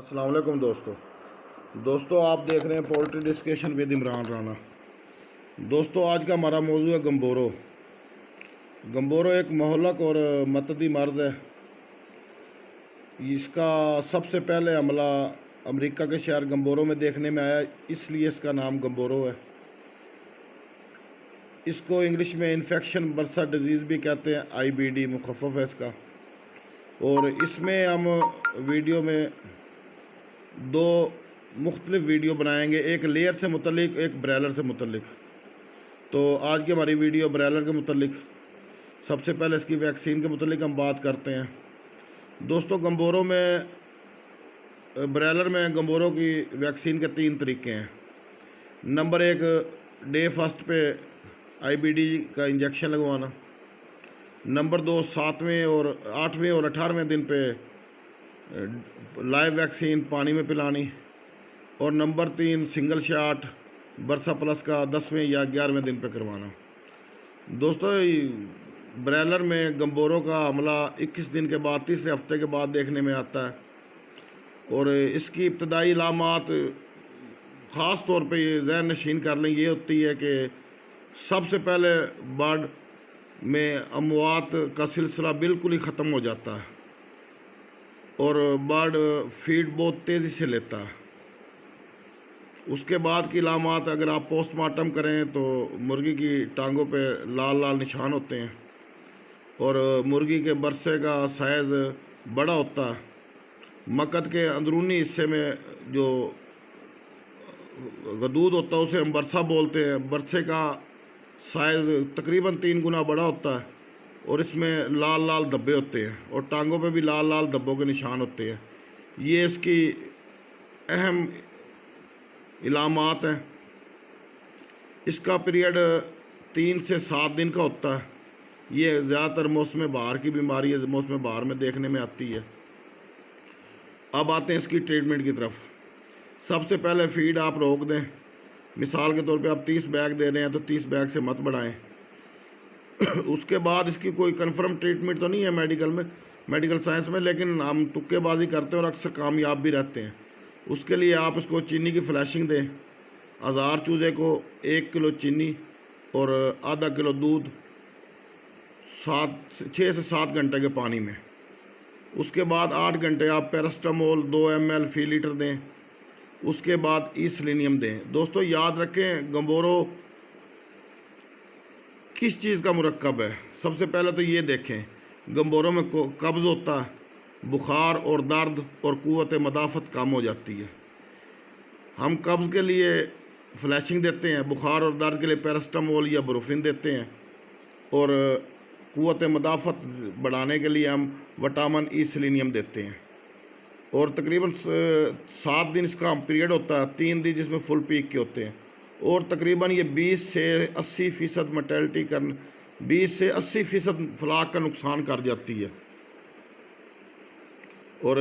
अस्सलाम वालेकुम दोस्तों आप देख रहे हैं poultry discussion with Imran Rana. दोस्तों आज का हमारा मौजू है गम्बोरो। गम्बोरो एक मोहलक और मतदी मर्द है। इसका सबसे पहले हमला अमेरिका के शहर गम्बोरो में देखने में आया, इसलिए इसका नाम गम्बोरो है। इसको इंग्लिश में इन्फेक्शन बर्सा डिजीज़ भी कहते हैं, IBD मुखफ़फ़ है इसका। और इसमें हम वीडियो में दो मुख्तलिफ वीडियो बनाएंगे, एक लेयर से मुतल्लिक, एक ब्रैलर से मुतल्लिक। तो आज की हमारी वीडियो ब्रैलर के मुतल्लिक। सबसे पहले इसकी वैक्सीन के मुतल्लिक हम बात करते हैं। दोस्तों गम्बोरो में, ब्रैलर में गम्बोरो की वैक्सीन के 3 तरीके हैं। नंबर 1, डे फर्स्ट पे IBD का इंजेक्शन लगवाना। नंबर 2, 7वें और 8वें और 18वें दिन पे लाइव वैक्सीन पानी में पिलानी। और नंबर 3, सिंगल शॉट बरसा प्लस का 10वें या 11वें दिन पे करवाना। दोस्तों ब्रैलर में गम्बोरो का हमला 21 दिन के बाद, तीसरे हफ्ते के बाद देखने में आता है। और इसकी इब्तदाई अलामात ख़ास तौर पे ये ज़हन नशीन कर लें, ये होती है कि सबसे पहले बर्ड में अमवात का सिलसिला बिल्कुल ही ख़त्म हो जाता है और बर्ड फीड बहुत तेज़ी से लेता है। उसके बाद की अलामात अगर आप पोस्टमार्टम करें तो मुर्गी की टांगों पे लाल लाल निशान होते हैं और मुर्गी के बरसे का साइज़ बड़ा होता है। मकद के अंदरूनी हिस्से में जो गदूद होता है उसे हम बरसा बोलते हैं। बरसे का साइज़ तकरीबन 3 गुना बड़ा होता है और इसमें लाल लाल धब्बे होते हैं और टांगों पे भी लाल लाल धब्बों के निशान होते हैं। ये इसकी अहम इलामात हैं। इसका पीरियड 3 से 7 दिन का होता है। ये ज़्यादातर मौसम बहार की बीमारी है, मौसम बहार में देखने में आती है। अब आते हैं इसकी ट्रीटमेंट की तरफ। सबसे पहले फीड आप रोक दें। मिसाल के तौर पे आप 30 बैग दे रहे हैं तो 30 बैग से मत बढ़ाएं। उसके बाद इसकी कोई कन्फर्म ट्रीटमेंट तो नहीं है मेडिकल साइंस में, लेकिन हम तुक्केबाजी करते हैं और अक्सर कामयाब भी रहते हैं। उसके लिए आप इसको चीनी की फ्लैशिंग दें। 1000 चूज़े को 1 किलो चीनी और आधा किलो दूध 6 से 7 घंटे के पानी में। उसके बाद 8 घंटे आप पैरास्टामोल 2 ml फी लीटर दें। उसके बाद सेलेनियम दें। दोस्तों याद रखें गम्बोरो किस चीज़ का मुरक्कब है। सबसे पहले तो ये देखें, गम्बोरो में कब्ज़ होता है, बुखार और दर्द और क़ुव्वत मदाफ़त कम हो जाती है। हम कब्ज़ के लिए फ्लैशिंग देते हैं, बुखार और दर्द के लिए पैरास्टामोल या ब्रुफिन देते हैं और क़ुव्वत मदाफ़त बढ़ाने के लिए हम विटामिन सेलेनियम देते हैं। और तकरीबन 7 दिन इसका पीरियड होता है, 3 दिन जिसमें फुल पीक के होते हैं और तकरीबन ये 20 से 80% मोर्टेलिटी 20 से 80% फ्लाक का नुकसान कर जाती है। और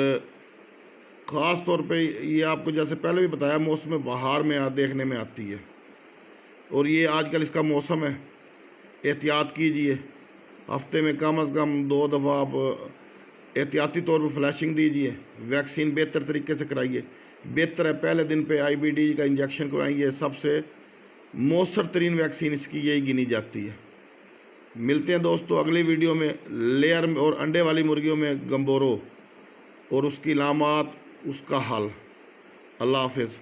ख़ास तौर पे ये आपको जैसे पहले भी बताया मौसम बहार में देखने में आती है और ये आजकल इसका मौसम है। एहतियात कीजिए, हफ्ते में कम अज़ कम 2 दफ़ा आप एहतियाती तौर पर फ्लैशिंग दीजिए। वैक्सीन बेहतर तरीके से कराइए। बेहतर है पहले दिन पे IBD का इंजेक्शन करवाइए। सबसे मौसर तरीन वैक्सीन इसकी यही गिनी जाती है। मिलते हैं दोस्तों अगली वीडियो में लेयर और अंडे वाली मुर्गियों में गम्बोरो और उसकी अलामात, उसका हल। अल्लाह हाफ़िज़।